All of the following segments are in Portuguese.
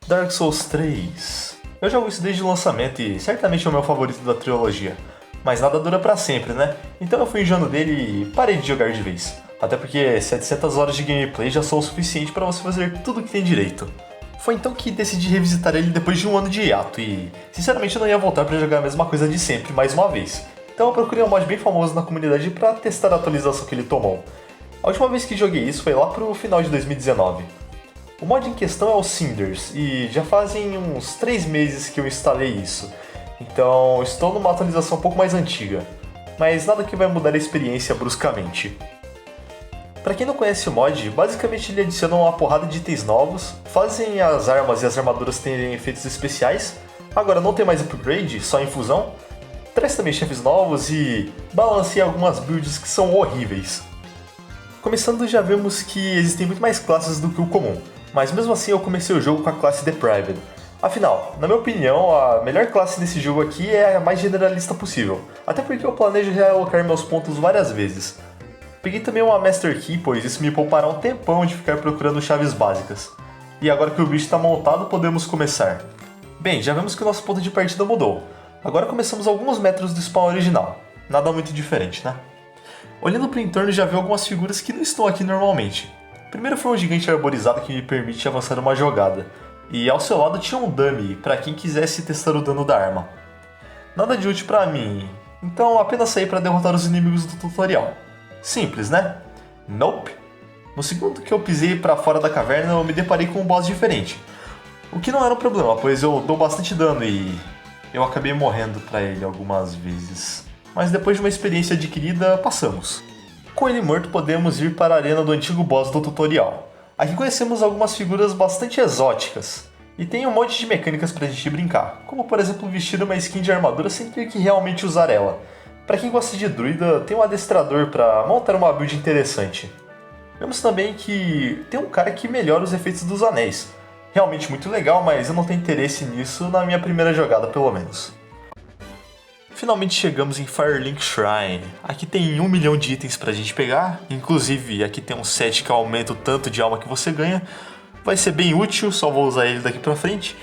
Dark Souls 3. Eu jogo isso desde o lançamento e certamente é o meu favorito da trilogia. Mas nada dura pra sempre, né? Então eu fui enjoando dele e parei de jogar de vez. Até porque 700 horas de gameplay já são o suficiente pra você fazer tudo o que tem direito. Foi então que decidi revisitar ele depois de um ano de hiato e, sinceramente, eu não ia voltar pra jogar a mesma coisa de sempre mais uma vez. Então eu procurei um mod bem famoso na comunidade pra testar a atualização que ele tomou. A última vez que joguei isso foi lá pro final de 2019. O mod em questão é o Cinders, e já fazem uns 3 meses que eu instalei isso, então estou numa atualização um pouco mais antiga, mas nada que vai mudar a experiência bruscamente. Pra quem não conhece o mod, basicamente ele adiciona uma porrada de itens novos, fazem as armas e as armaduras terem efeitos especiais, agora não tem mais upgrade, só infusão, traz também chefes novos e balanceia algumas builds que são horríveis. Começando, já vemos que existem muito mais classes do que o comum, mas mesmo assim eu comecei o jogo com a classe Deprived. Afinal, na minha opinião, a melhor classe desse jogo aqui é a mais generalista possível, até porque eu planejo realocar meus pontos várias vezes. Peguei também uma Master Key, pois isso me poupará um tempão de ficar procurando chaves básicas. E agora que o bicho está montado, podemos começar. Bem, já vemos que o nosso ponto de partida mudou. Agora começamos a alguns metros do spawn original. Nada muito diferente, né? Olhando para o entorno já vi algumas figuras que não estão aqui normalmente. Primeiro foi um gigante arborizado que me permite avançar uma jogada. E ao seu lado tinha um dummy, para quem quisesse testar o dano da arma. Nada de útil para mim, então apenas saí para derrotar os inimigos do tutorial. Simples, né? Nope. No segundo que eu pisei para fora da caverna, eu me deparei com um boss diferente. O que não era um problema, pois eu dou bastante dano e eu acabei morrendo para ele algumas vezes. Mas depois de uma experiência adquirida, passamos. Com ele morto, podemos ir para a arena do antigo boss do tutorial. Aqui conhecemos algumas figuras bastante exóticas. E tem um monte de mecânicas pra gente brincar, como por exemplo vestir uma skin de armadura sem ter que realmente usar ela. Pra quem gosta de druida, tem um adestrador pra montar uma build interessante. Vemos também que tem um cara que melhora os efeitos dos anéis. Realmente muito legal, mas eu não tenho interesse nisso na minha primeira jogada pelo menos. Finalmente chegamos em Firelink Shrine. Aqui tem 1 milhão de itens pra gente pegar, inclusive aqui tem um set que aumenta o tanto de alma que você ganha. Vai ser bem útil, só vou usar ele daqui pra frente.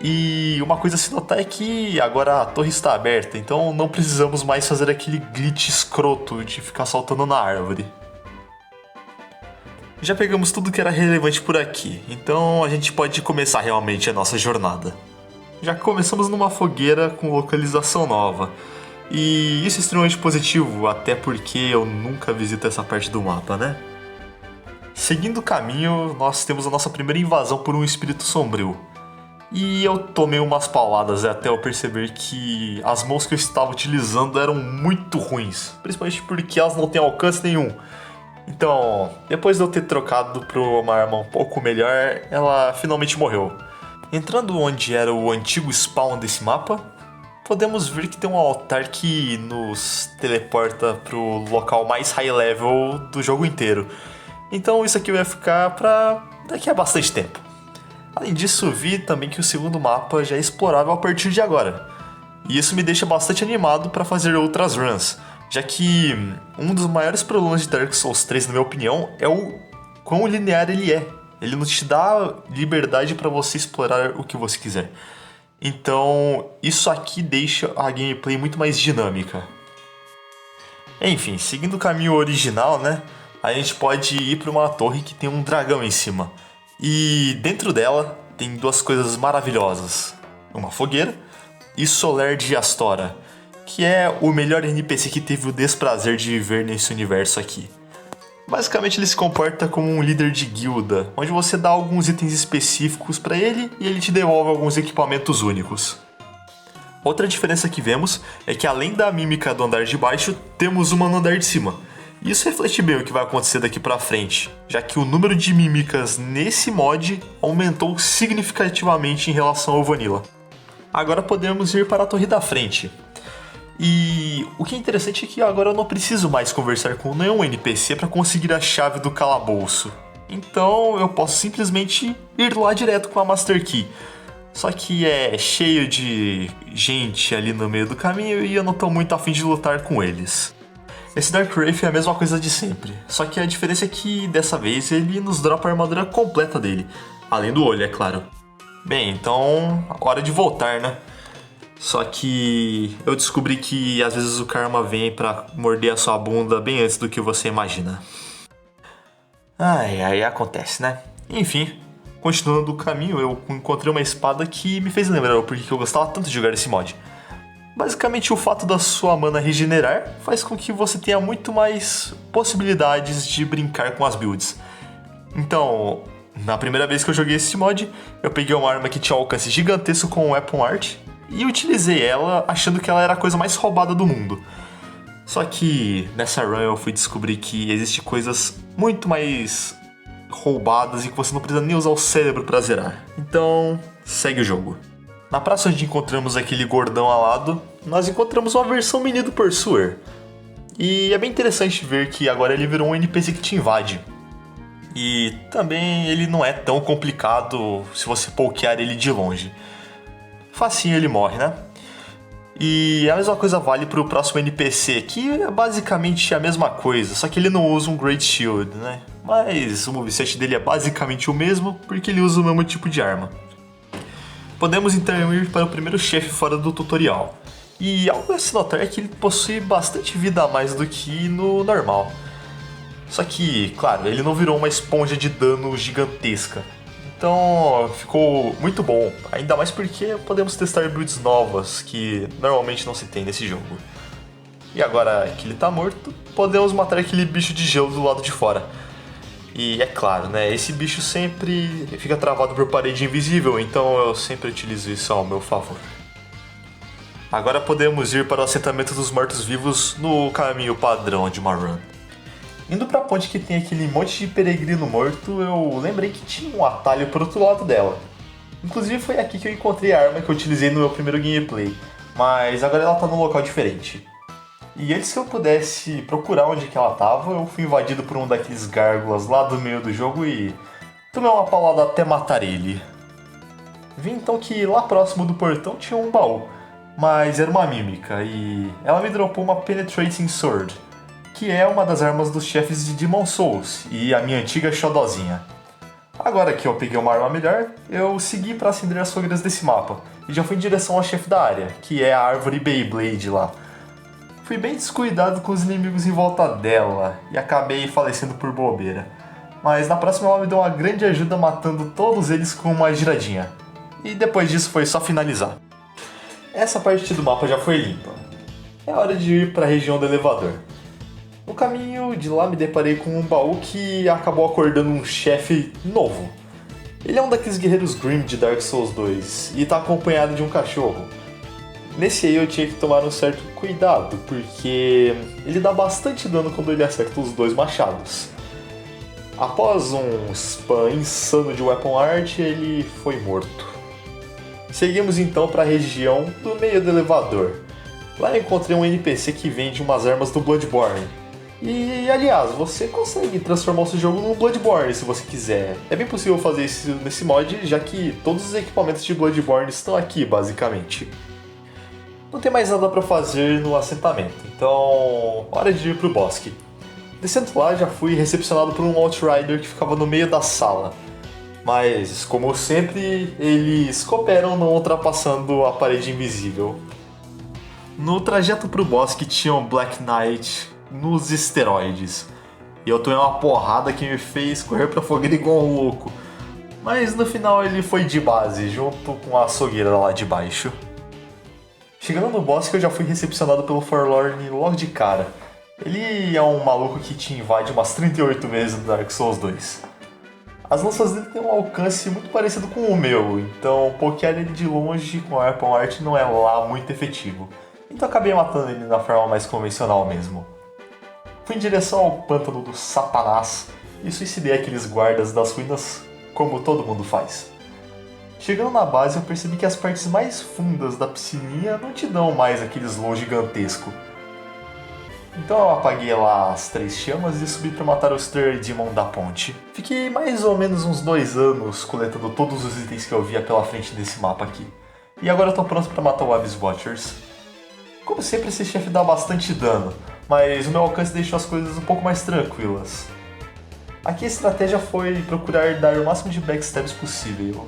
E uma coisa a se notar é que agora a torre está aberta, então não precisamos mais fazer aquele glitch escroto de ficar saltando na árvore. Já pegamos tudo que era relevante por aqui, então a gente pode começar realmente a nossa jornada. Já começamos numa fogueira com localização nova. E isso é extremamente positivo, até porque eu nunca visito essa parte do mapa, né? Seguindo o caminho, nós temos a nossa primeira invasão por um espírito sombrio. E eu tomei umas pauladas até eu perceber que as mãos que eu estava utilizando eram muito ruins, principalmente porque elas não têm alcance nenhum. Então, depois de eu ter trocado por uma arma um pouco melhor, ela finalmente morreu. Entrando onde era o antigo spawn desse mapa, podemos ver que tem um altar que nos teleporta pro local mais high level do jogo inteiro. Então isso aqui vai ficar pra daqui a bastante tempo. Além disso, vi também que o segundo mapa já é explorável a partir de agora. E isso me deixa bastante animado para fazer outras runs, já que um dos maiores problemas de Dark Souls 3, na minha opinião, é o quão linear ele é. Ele não te dá liberdade para você explorar o que você quiser. Então, isso aqui deixa a gameplay muito mais dinâmica. Enfim, seguindo o caminho original, né? A gente pode ir para uma torre que tem um dragão em cima. E dentro dela tem duas coisas maravilhosas. Uma fogueira e Solaire de Astora, que é o melhor NPC que teve o desprazer de viver nesse universo aqui. Basicamente ele se comporta como um líder de guilda, onde você dá alguns itens específicos para ele e ele te devolve alguns equipamentos únicos. Outra diferença que vemos é que além da mímica do andar de baixo, temos uma no andar de cima. E isso reflete bem o que vai acontecer daqui pra frente, já que o número de mímicas nesse mod aumentou significativamente em relação ao Vanilla. Agora podemos ir para a torre da frente. E o que é interessante é que agora eu não preciso mais conversar com nenhum NPC para conseguir a chave do calabouço. Então eu posso simplesmente ir lá direto com a Master Key. Só que é cheio de gente ali no meio do caminho e eu não tô muito afim de lutar com eles. Esse Dark Wraith é a mesma coisa de sempre, só que a diferença é que dessa vez ele nos dropa a armadura completa dele, além do olho, é claro. Bem, então, hora de voltar, né? Só que eu descobri que às vezes o karma vem pra morder a sua bunda bem antes do que você imagina. Ai, aí acontece, né? Enfim, continuando o caminho, eu encontrei uma espada que me fez lembrar o porquê que eu gostava tanto de jogar esse mod. Basicamente, o fato da sua mana regenerar faz com que você tenha muito mais possibilidades de brincar com as builds. Então, na primeira vez que eu joguei esse mod, eu peguei uma arma que tinha um alcance gigantesco com o Weapon Art e utilizei ela achando que ela era a coisa mais roubada do mundo. Só que nessa run eu fui descobrir que existem coisas muito mais roubadas e que você não precisa nem usar o cérebro pra zerar. Então, segue o jogo. Na praça onde encontramos aquele gordão alado, nós encontramos uma versão mini do Pursuer. E é bem interessante ver que agora ele virou um NPC que te invade. E também ele não é tão complicado se você pokear ele de longe. Facinho ele morre, né? E a mesma coisa vale pro próximo NPC, que é basicamente a mesma coisa, só que ele não usa um Great Shield, né? Mas o moveset dele é basicamente o mesmo, porque ele usa o mesmo tipo de arma. Podemos então ir para o primeiro chefe fora do tutorial. E algo a se notar é que ele possui bastante vida a mais do que no normal. Só que, claro, ele não virou uma esponja de dano gigantesca. Então ficou muito bom, ainda mais porque podemos testar builds novas que normalmente não se tem nesse jogo. E agora que ele tá morto, podemos matar aquele bicho de gelo do lado de fora. E é claro, né, esse bicho sempre fica travado por parede invisível, então eu sempre utilizo isso ao meu favor. Agora podemos ir para o assentamento dos mortos-vivos no caminho padrão de uma run. Indo pra ponte que tem aquele monte de peregrino morto, eu lembrei que tinha um atalho pro outro lado dela. Inclusive foi aqui que eu encontrei a arma que eu utilizei no meu primeiro gameplay, mas agora ela tá num local diferente. E antes que eu pudesse procurar onde que ela tava, eu fui invadido por um daqueles gárgulas lá do meio do jogo e tomei uma paulada até matar ele. Vi então que lá próximo do portão tinha um baú, mas era uma mímica e ela me dropou uma Penetrating Sword, que é uma das armas dos chefes de Demon Souls e a minha antiga xodozinha. Agora que eu peguei uma arma melhor, eu segui para acender as fogueiras desse mapa e já fui em direção ao chefe da área, que é a árvore Beyblade lá. Fui bem descuidado com os inimigos em volta dela e acabei falecendo por bobeira, mas na próxima ela me deu uma grande ajuda matando todos eles com uma giradinha. E depois disso foi só finalizar. Essa parte do mapa já foi limpa. É hora de ir para a região do elevador. No caminho de lá me deparei com um baú que acabou acordando um chefe novo. Ele é um daqueles guerreiros Grimm de Dark Souls 2 e está acompanhado de um cachorro. Nesse aí eu tinha que tomar um certo cuidado, porque ele dá bastante dano quando ele acerta os dois machados. Após um spam insano de Weapon Art, ele foi morto. Seguimos então para a região do meio do elevador. Lá eu encontrei um NPC que vende umas armas do Bloodborne. E, aliás, você consegue transformar o seu jogo num Bloodborne se você quiser. É bem possível fazer isso nesse mod, já que todos os equipamentos de Bloodborne estão aqui, basicamente. Não tem mais nada para fazer no assentamento, então hora de ir pro bosque. Descendo lá, já fui recepcionado por um Outrider que ficava no meio da sala. Mas, como sempre, eles cooperam não ultrapassando a parede invisível. No trajeto pro bosque tinha um Black Knight nos esteroides. E eu tomei uma porrada que me fez correr pra fogueira igual um louco. Mas no final ele foi de base, junto com a açougueira lá de baixo. Chegando no bosque eu já fui recepcionado pelo Forlorn logo de cara. Ele é um maluco que te invade umas 38 vezes no Dark Souls 2. As lanças dele têm um alcance muito parecido com o meu, então pokear ele de longe com a Weapon Art não é lá muito efetivo. Então acabei matando ele da forma mais convencional mesmo. Fui em direção ao pântano do Satanás e suicidei aqueles guardas das ruínas como todo mundo faz. Chegando na base eu percebi que as partes mais fundas da piscininha não te dão mais aquele slow gigantesco. Então eu apaguei lá as 3 chamas e subi para matar o Stray Demon da ponte. Fiquei mais ou menos uns 2 anos coletando todos os itens que eu via pela frente desse mapa aqui. E agora eu tô pronto para matar o Abyss Watchers. Como sempre esse chefe dá bastante dano, mas o meu alcance deixou as coisas um pouco mais tranquilas. Aqui a estratégia foi procurar dar o máximo de backstabs possível.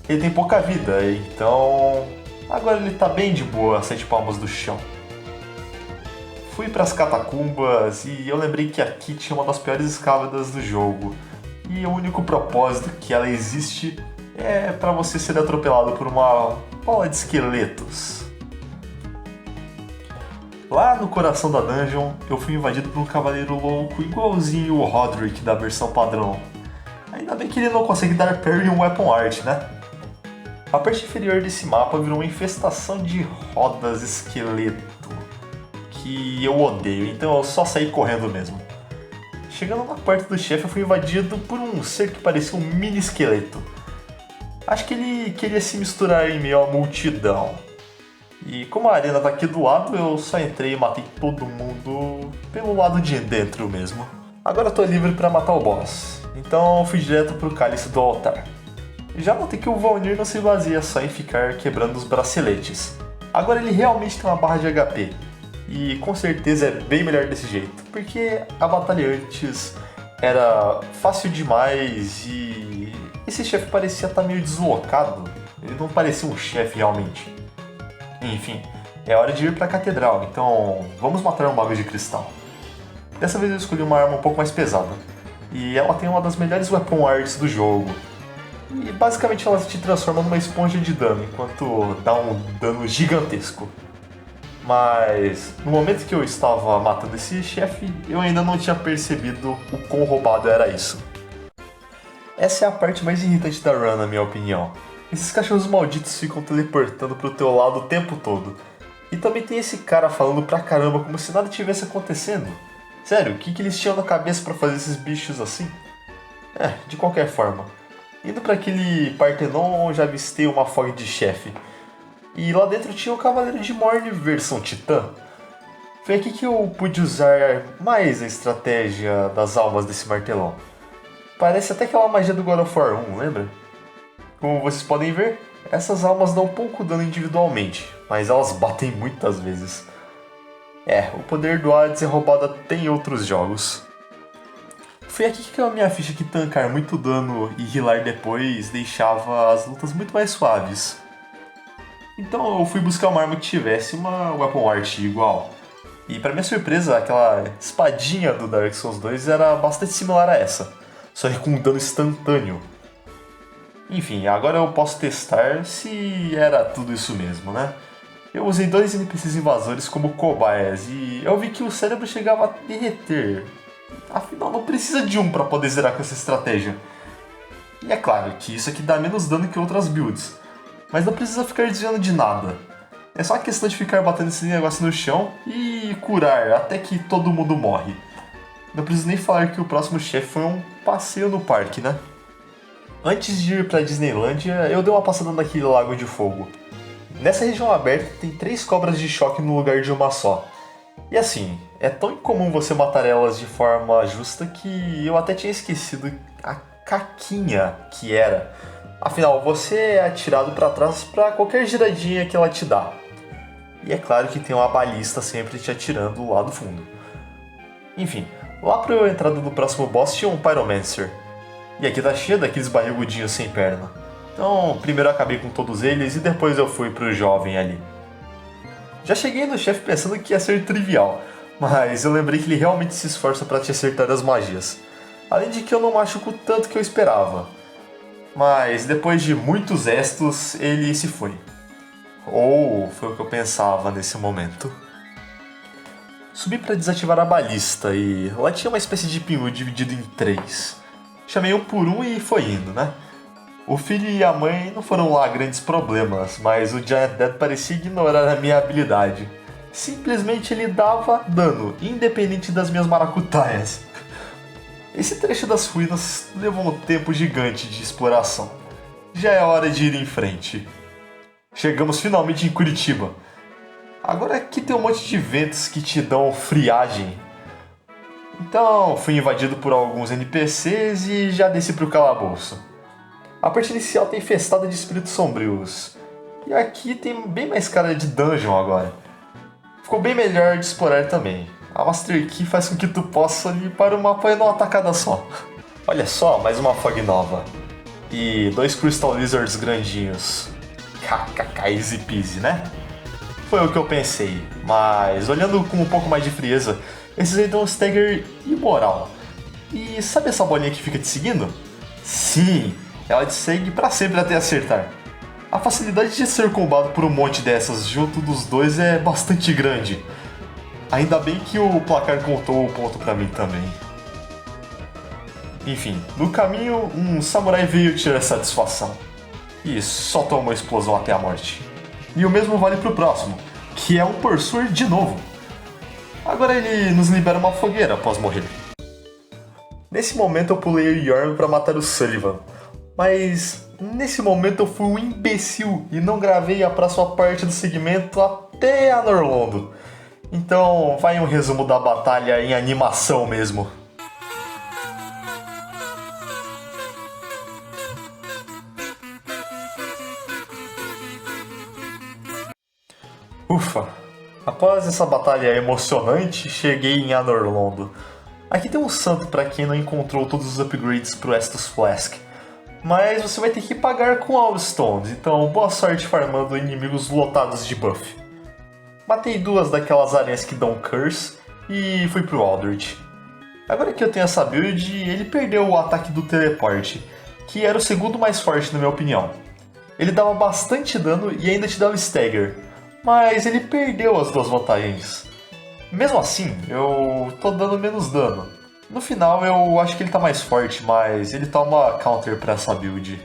ele tem pouca vida, então agora ele tá bem de boa a 7 palmos do chão. Fui pras catacumbas e eu lembrei que aqui tinha uma das piores escavadas do jogo. E o único propósito que ela existe é pra você ser atropelado por uma bola de esqueletos. Lá no coração da dungeon, eu fui invadido por um cavaleiro louco igualzinho o Roderick da versão padrão. Ainda bem que ele não consegue dar parry em um weapon art, né? A parte inferior desse mapa virou uma infestação de rodas esqueleto, que eu odeio, então eu só saí correndo mesmo. Chegando na parte do chefe, eu fui invadido por um ser que parecia um mini esqueleto. Acho que ele queria se misturar em meio à multidão. E como a arena tá aqui do lado, eu só entrei e matei todo mundo pelo lado de dentro mesmo. Agora eu tô livre pra matar o boss, então eu fui direto pro cálice do altar. Já notei que o Valnir não se baseia só em ficar quebrando os braceletes. Agora ele realmente tem uma barra de HP. E com certeza é bem melhor desse jeito, porque a batalha antes era fácil demais e esse chefe parecia estar meio deslocado. Ele não parecia um chefe realmente. Enfim, é hora de ir pra catedral, então vamos matar um mago de cristal. Dessa vez eu escolhi uma arma um pouco mais pesada, e ela tem uma das melhores weapon arts do jogo. E basicamente ela te transforma numa esponja de dano, enquanto dá um dano gigantesco. Mas no momento que eu estava matando esse chefe, eu ainda não tinha percebido o quão roubado era isso. Essa é a parte mais irritante da run, na minha opinião. Esses cachorros malditos ficam teleportando pro teu lado o tempo todo. E também tem esse cara falando pra caramba como se nada tivesse acontecendo. Sério, o que eles tinham na cabeça pra fazer esses bichos assim? De qualquer forma. Indo pra aquele Partenon, eu já avistei uma fog de chefe. E lá dentro tinha o Cavaleiro de Morne versão Titã. Foi aqui que eu pude usar mais a estratégia das almas desse martelão. Parece até aquela magia do God of War 1, lembra? Como vocês podem ver, essas almas dão pouco dano individualmente, mas elas batem muitas vezes. O poder do Hades é roubado até em outros jogos. Foi aqui que a minha ficha que tancar muito dano e healar depois deixava as lutas muito mais suaves. Então eu fui buscar uma arma que tivesse uma weapon art igual. E pra minha surpresa, aquela espadinha do Dark Souls 2 era bastante similar a essa, só que com um dano instantâneo. Enfim, agora eu posso testar se era tudo isso mesmo, né? Eu usei 2 NPCs invasores como cobaias e eu vi que o cérebro chegava a derreter. Afinal, não precisa de um pra poder zerar com essa estratégia. E é claro que isso aqui dá menos dano que outras builds, mas não precisa ficar desviando de nada. É só uma questão de ficar batendo esse negócio no chão e curar até que todo mundo morre. Não preciso nem falar que o próximo chefe foi um passeio no parque, né? Antes de ir pra Disneylândia, eu dei uma passada naquele lago de fogo. Nessa região aberta tem 3 cobras de choque no lugar de uma só. E assim, é tão incomum você matar elas de forma justa que eu até tinha esquecido a caquinha que era. Afinal, você é atirado pra trás pra qualquer giradinha que ela te dá. E é claro que tem uma balista sempre te atirando lá do fundo. Enfim, lá pra entrada do próximo boss tinha um Pyromancer. E aqui tá cheio daqueles barrigudinhos sem perna. Então, primeiro eu acabei com todos eles e depois eu fui pro jovem ali. Já cheguei no chefe pensando que ia ser trivial, mas eu lembrei que ele realmente se esforça pra te acertar as magias. Além de que eu não machuco tanto que eu esperava. Mas depois de muitos estos, ele se foi. Ou foi o que eu pensava nesse momento. Subi pra desativar a balista e lá tinha uma espécie de pingu dividido em 3. Chamei um por um e foi indo, né? O filho e a mãe não foram lá grandes problemas, mas o Giant Dead parecia ignorar a minha habilidade. Simplesmente ele dava dano, independente das minhas maracutaias. Esse trecho das ruínas levou um tempo gigante de exploração. Já é hora de ir em frente. Chegamos finalmente em Curitiba. Agora aqui tem um monte de ventos que te dão friagem. Então fui invadido por alguns NPCs e já desci pro calabouço. A parte inicial tá infestada de espíritos sombrios. E aqui tem bem mais cara de dungeon agora. Ficou bem melhor de explorar também. A Master Key faz com que tu possa limpar o mapa em uma tacada só. Olha só, mais uma fog nova. E 2 Crystal Lizards grandinhos. KKK, easy peasy, né? Foi o que eu pensei, mas olhando com um pouco mais de frieza, esses aí dão um stagger imoral. E sabe essa bolinha que fica te seguindo? Sim, ela te segue pra sempre até acertar. A facilidade de ser combado por um monte dessas junto dos dois é bastante grande. Ainda bem que o placar contou o ponto pra mim também. Enfim, no caminho, um samurai veio tirar satisfação. E soltou uma explosão até a morte. E o mesmo vale pro próximo, que é um Pursuer de novo. Agora ele nos libera uma fogueira após morrer. Nesse momento eu pulei o Yorm pra matar o Sullivan, mas nesse momento eu fui um imbecil e não gravei a próxima parte do segmento até a Norlondo. Então vai um resumo da batalha em animação mesmo. Ufa! Após essa batalha emocionante, cheguei em Anorlondo. Aqui tem um santo para quem não encontrou todos os upgrades pro Estus Flask. Mas você vai ter que pagar com Allstones, então boa sorte farmando inimigos lotados de buff. Matei 2 daquelas aranhas que dão curse e fui pro Aldrich. Agora que eu tenho essa build, ele perdeu o ataque do teleporte, que era o segundo mais forte na minha opinião. Ele dava bastante dano e ainda te dava stagger, mas ele perdeu as 2 vantagens. Mesmo assim, eu tô dando menos dano. No final eu acho que ele tá mais forte, mas ele toma counter pra essa build.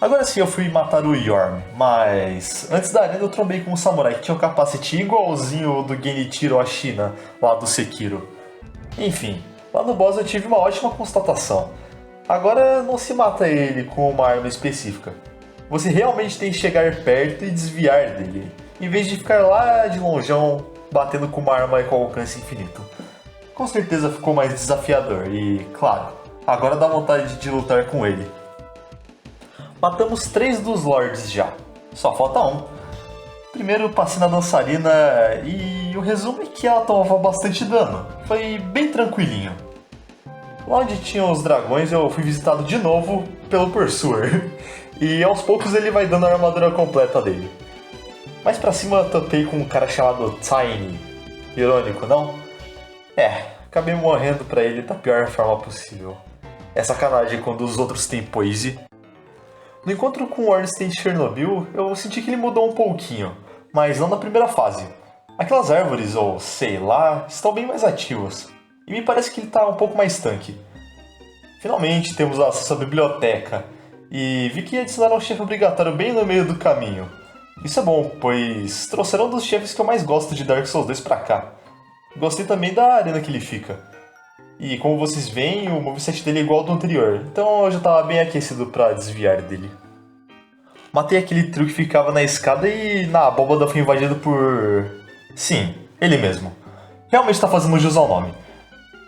Agora sim eu fui matar o Yorm, mas antes da arena eu trombei com um samurai que tinha um capacete igualzinho do Genichiro Ashina, lá do Sekiro. Enfim, lá no boss eu tive uma ótima constatação. Agora não se mata ele com uma arma específica. Você realmente tem que chegar perto e desviar dele, em vez de ficar lá de longeão batendo com uma arma com alcance infinito. Com certeza ficou mais desafiador e, claro, agora dá vontade de lutar com ele. Matamos 3 dos Lords já, só falta um. Primeiro passei na dançarina e o resumo é que ela tomava bastante dano, foi bem tranquilinho. Lá onde tinham os dragões eu fui visitado de novo pelo Pursuer, e aos poucos ele vai dando a armadura completa dele. Mais pra cima eu topei com um cara chamado Tiny. Irônico, não? Acabei morrendo pra ele da pior forma possível. É sacanagem quando os outros têm poise. No encontro com o Ornstein de Chernobyl, eu senti que ele mudou um pouquinho, mas não na primeira fase. Aquelas árvores, ou sei lá, estão bem mais ativas, e me parece que ele está um pouco mais tanque. Finalmente temos acesso à biblioteca, e vi que adicionaram um chefe obrigatório bem no meio do caminho. Isso é bom, pois trouxeram um dos chefes que eu mais gosto de Dark Souls 2 pra cá. Gostei também da arena que ele fica. E como vocês veem, o moveset dele é igual ao do anterior, então eu já estava bem aquecido pra desviar dele. Matei aquele trio que ficava na escada e na abóbada fui invadido por... Sim, ele mesmo. Realmente está fazendo jus ao nome.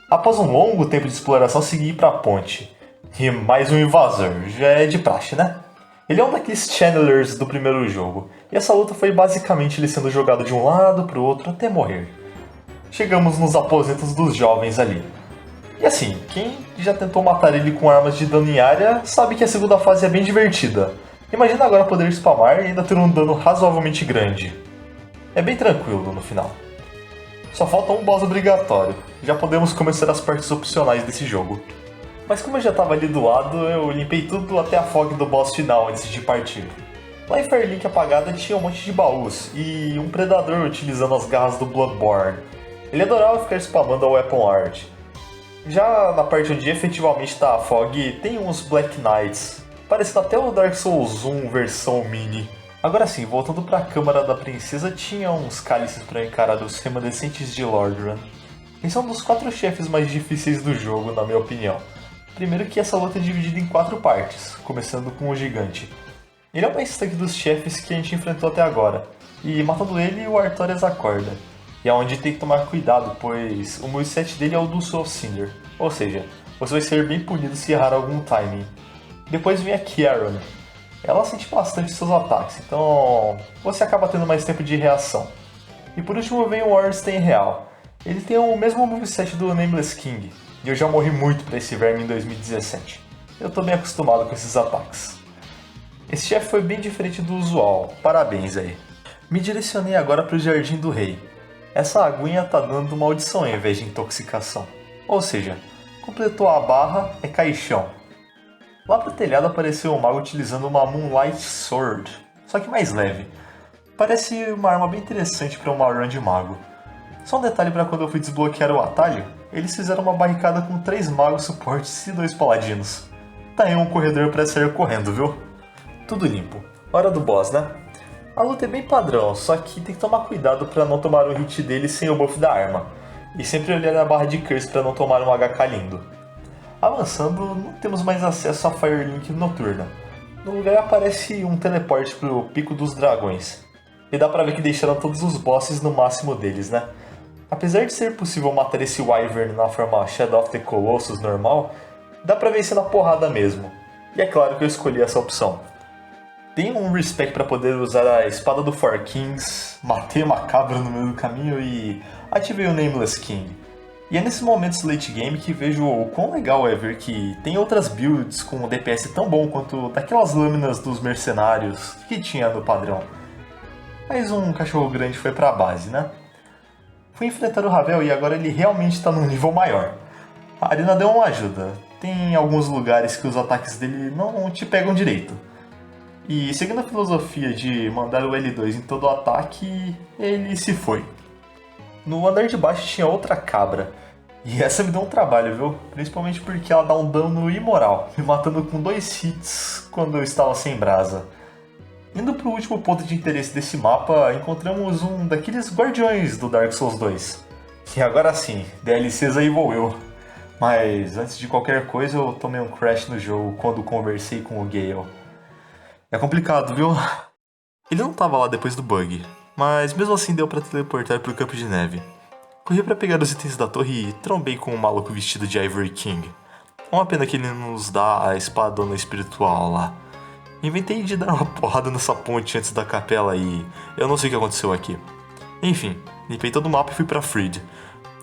Após um longo tempo de exploração, segui pra ponte. E mais um invasor, já é de praxe, né? Ele é um daqueles channelers do primeiro jogo, e essa luta foi basicamente ele sendo jogado de um lado pro outro até morrer. Chegamos nos aposentos dos jovens ali. E assim, quem já tentou matar ele com armas de dano em área sabe que a segunda fase é bem divertida. Imagina agora poder spamar e ainda ter um dano razoavelmente grande. É bem tranquilo no final. Só falta um boss obrigatório, já podemos começar as partes opcionais desse jogo. Mas como eu já estava ali do lado, eu limpei tudo até a fog do boss final antes de partir. Lá em Fairlink apagada tinha um monte de baús e um predador utilizando as garras do Bloodborne. Ele adorava ficar spamando a Weapon Art. Já na parte onde efetivamente está a fog, tem uns Black Knights, parecendo até o Dark Souls 1 versão mini. Agora sim, voltando para a Câmara da Princesa, tinha uns cálices para encarar os remanescentes de Lordran. Eles são um dos 4 chefes mais difíceis do jogo, na minha opinião. Primeiro que essa luta é dividida em 4 partes, começando com o gigante. Ele é o mais tanque dos chefes que a gente enfrentou até agora, e matando ele o Artorias acorda. E é onde tem que tomar cuidado, pois o moveset dele é o do Soul Cinder, ou seja, você vai ser bem punido se errar algum timing. Depois vem a Kieran. Ela sente bastante seus ataques, então você acaba tendo mais tempo de reação. E por último vem o Ornstein real. Ele tem o mesmo moveset do Nameless King, e eu já morri muito pra esse verme em 2017. eu tô bem acostumado com esses ataques. Esse chefe foi bem diferente do usual, parabéns aí. Me direcionei agora para o Jardim do Rei. Essa aguinha tá dando maldição ao invés de intoxicação. Ou seja, completou a barra, é caixão. Lá pro telhado apareceu um mago utilizando uma Moonlight Sword, só que mais leve. Parece uma arma bem interessante para uma run de mago. Só um detalhe para quando eu fui desbloquear o atalho, eles fizeram uma barricada com 3 magos suportes e 2 paladinos. Tá aí um corredor para sair correndo, viu? Tudo limpo. Hora do boss, né? A luta é bem padrão, só que tem que tomar cuidado para não tomar o hit dele sem o buff da arma. E sempre olhar na barra de curse para não tomar um HK lindo. Avançando, não temos mais acesso a Firelink noturna. No lugar aparece um teleporte pro Pico dos Dragões. E dá pra ver que deixaram todos os bosses no máximo deles, né? Apesar de ser possível matar esse Wyvern na forma Shadow of the Colossus normal, dá pra vencer na porrada mesmo. E é claro que eu escolhi essa opção. Dei um respect para poder usar a espada do Four Kings, matei uma cabra no meio do caminho e ativei o Nameless King. E é nesses momentos late game que vejo o quão legal é ver que tem outras builds com um DPS tão bom quanto daquelas lâminas dos mercenários que tinha no padrão. Mas um cachorro grande foi pra base, né? Fui enfrentar o Ravel e agora ele realmente está num nível maior. A arena deu uma ajuda, tem alguns lugares que os ataques dele não te pegam direito. E seguindo a filosofia de mandar o L2 em todo o ataque, ele se foi. No andar de baixo tinha outra cabra, e essa me deu um trabalho, viu? Principalmente porque ela dá um dano imoral, me matando com 2 hits quando eu estava sem brasa. Indo pro último ponto de interesse desse mapa, encontramos um daqueles guardiões do Dark Souls 2. E agora sim, DLCs aí vou eu. Mas antes de qualquer coisa eu tomei um crash no jogo quando conversei com o Gale. É complicado, viu? Ele não tava lá depois do bug, mas mesmo assim deu pra teleportar pro campo de neve. Corri pra pegar os itens da torre e trombei com um maluco vestido de Ivory King. Uma pena que ele nos dá a espadona espiritual lá. Inventei de dar uma porrada nessa ponte antes da capela e eu não sei o que aconteceu aqui. Enfim, limpei todo o mapa e fui pra Fried.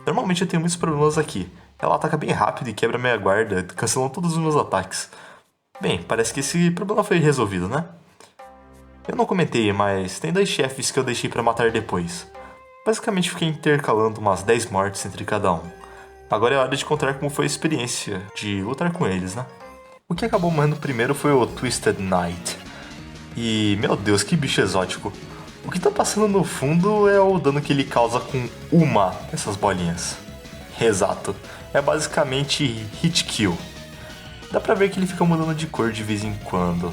Normalmente eu tenho muitos problemas aqui. Ela ataca bem rápido e quebra minha guarda, cancelando todos os meus ataques. Bem, parece que esse problema foi resolvido, né? Eu não comentei, mas tem 2 chefes que eu deixei pra matar depois. Basicamente fiquei intercalando umas 10 mortes entre cada um. Agora é hora de contar como foi a experiência de lutar com eles, né? O que acabou morrendo primeiro foi o Twisted Knight. E, meu Deus, que bicho exótico. O que tá passando no fundo é o dano que ele causa com uma dessas bolinhas. Exato, é basicamente hit kill. Dá pra ver que ele fica mudando de cor de vez em quando.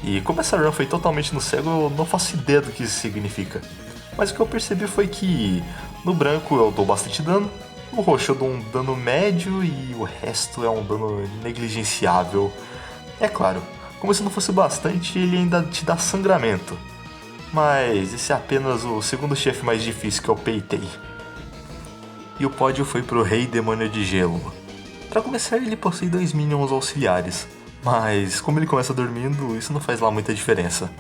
E como essa run foi totalmente no cego, eu não faço ideia do que isso significa. Mas o que eu percebi foi que no branco eu dou bastante dano, no roxo eu dou um dano médio e o resto é um dano negligenciável. É claro, como se não fosse bastante, ele ainda te dá sangramento. Mas esse é apenas o segundo chefe mais difícil que eu peitei. E o pódio foi pro Rei Demônio de Gelo. Pra começar, ele possui 2 minions auxiliares, mas como ele começa dormindo, isso não faz lá muita diferença.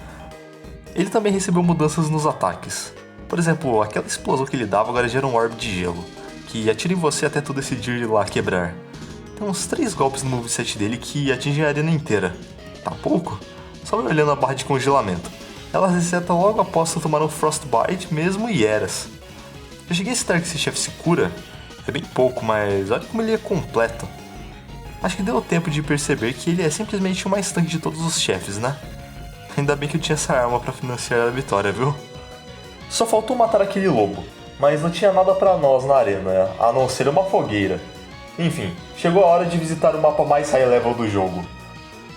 Ele também recebeu mudanças nos ataques. Por exemplo, aquela explosão que ele dava agora gera um orbe de gelo, que atira em você até tu decidir ir lá quebrar. Tem uns 3 golpes no moveset dele que atingem a arena inteira. Tá pouco? Só vai olhando a barra de congelamento. Ela reseta logo após tu tomar um Frostbite mesmo e eras. Eu cheguei a citar que esse chefe se cura. É bem pouco, mas olha como ele é completo. Acho que deu tempo de perceber que ele é simplesmente o mais tanque de todos os chefes, né? Ainda bem que eu tinha essa arma pra financiar a vitória, viu? Só faltou matar aquele lobo, mas não tinha nada pra nós na arena, a não ser uma fogueira. Enfim, chegou a hora de visitar o mapa mais high level do jogo.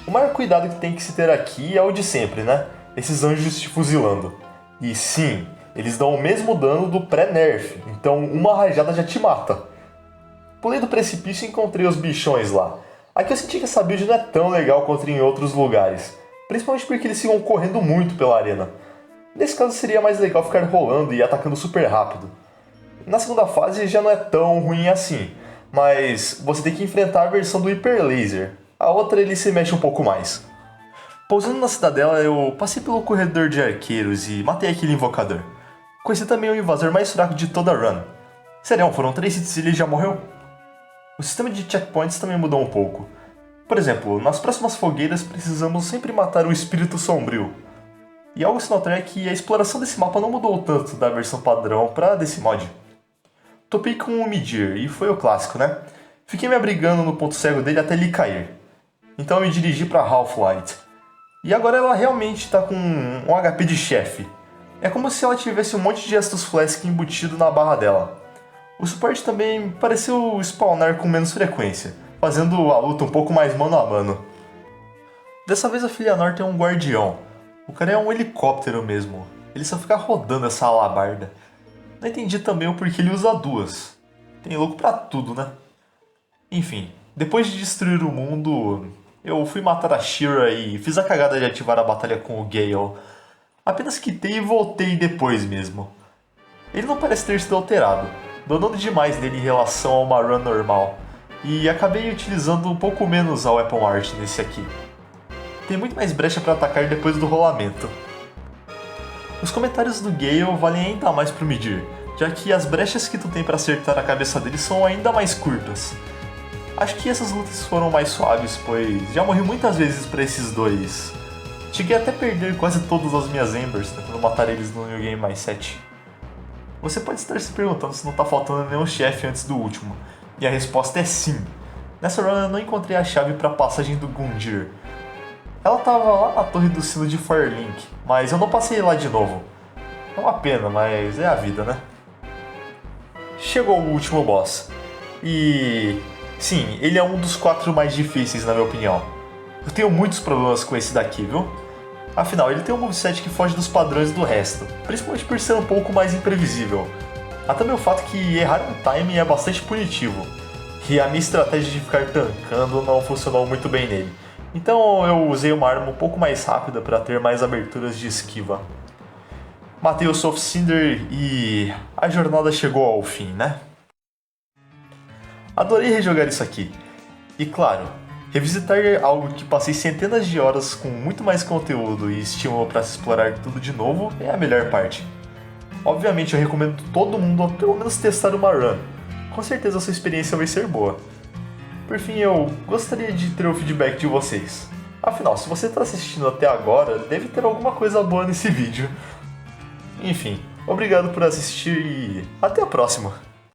O maior cuidado que tem que se ter aqui é o de sempre, né? Esses anjos te fuzilando. E sim, eles dão o mesmo dano do pré-nerf, então uma rajada já te mata. Pulei do precipício e encontrei os bichões lá. Aqui eu senti que essa build não é tão legal quanto em outros lugares, principalmente porque eles ficam correndo muito pela arena. Nesse caso seria mais legal ficar rolando e atacando super rápido. Na segunda fase já não é tão ruim assim, mas você tem que enfrentar a versão do Hyper Laser. A outra ele se mexe um pouco mais. Pousando na cidadela eu passei pelo corredor de arqueiros e matei aquele invocador. Conheci também o invasor mais fraco de toda a run. Sério, foram 3 hits e ele já morreu? O sistema de checkpoints também mudou um pouco. Por exemplo, nas próximas fogueiras precisamos sempre matar o espírito sombrio. E algo se notar é que a exploração desse mapa não mudou tanto da versão padrão para desse mod. Topei com o Midir, e foi o clássico, né? Fiquei me abrigando no ponto cego dele até ele cair. Então eu me dirigi para Half-Light. E agora ela realmente está com um HP de chefe. É como se ela tivesse um monte de Estus Flask embutido na barra dela. O suporte também pareceu spawnar com menos frequência, fazendo a luta um pouco mais mano a mano. Dessa vez a Filianor tem um guardião. O cara é um helicóptero mesmo. Ele só fica rodando essa alabarda. Não entendi também o porquê ele usa duas. Tem louco pra tudo, né? Enfim, depois de destruir o mundo, eu fui matar a Shira e fiz a cagada de ativar a batalha com o Gale. Apenas quitei e voltei depois mesmo. Ele não parece ter sido alterado, donando demais nele em relação a uma run normal. E acabei utilizando um pouco menos a Weapon Art nesse aqui. Tem muito mais brecha para atacar depois do rolamento. Os comentários do Gale valem ainda mais pro Midir, já que as brechas que tu tem para acertar a cabeça dele são ainda mais curtas. Acho que essas lutas foram mais suaves, pois já morri muitas vezes para esses dois. Cheguei até a perder quase todas as minhas Embers tentando matar eles no New Game Mais 7. Você pode estar se perguntando se não tá faltando nenhum chefe antes do último, e a resposta é sim. Nessa run eu não encontrei a chave para a passagem do Gundyr. Ela tava lá na torre do sino de Firelink, mas eu não passei lá de novo. É uma pena, mas é a vida, né? Chegou o último boss. E... sim, ele é um dos 4 mais difíceis na minha opinião. Eu tenho muitos problemas com esse daqui, viu? Afinal, ele tem um moveset que foge dos padrões do resto, principalmente por ser um pouco mais imprevisível. Há também o fato que errar um timing é bastante punitivo, e a minha estratégia de ficar tancando não funcionou muito bem nele. Então eu usei uma arma um pouco mais rápida para ter mais aberturas de esquiva. Matei o Soft Cinder e a jornada chegou ao fim, né? Adorei rejogar isso aqui. E claro, revisitar algo que passei centenas de horas com muito mais conteúdo e estímulo para se explorar tudo de novo é a melhor parte. Obviamente eu recomendo todo mundo a pelo menos testar uma run. Com certeza a sua experiência vai ser boa. Por fim, eu gostaria de ter o feedback de vocês. Afinal, se você está assistindo até agora, deve ter alguma coisa boa nesse vídeo. Enfim, obrigado por assistir e até a próxima!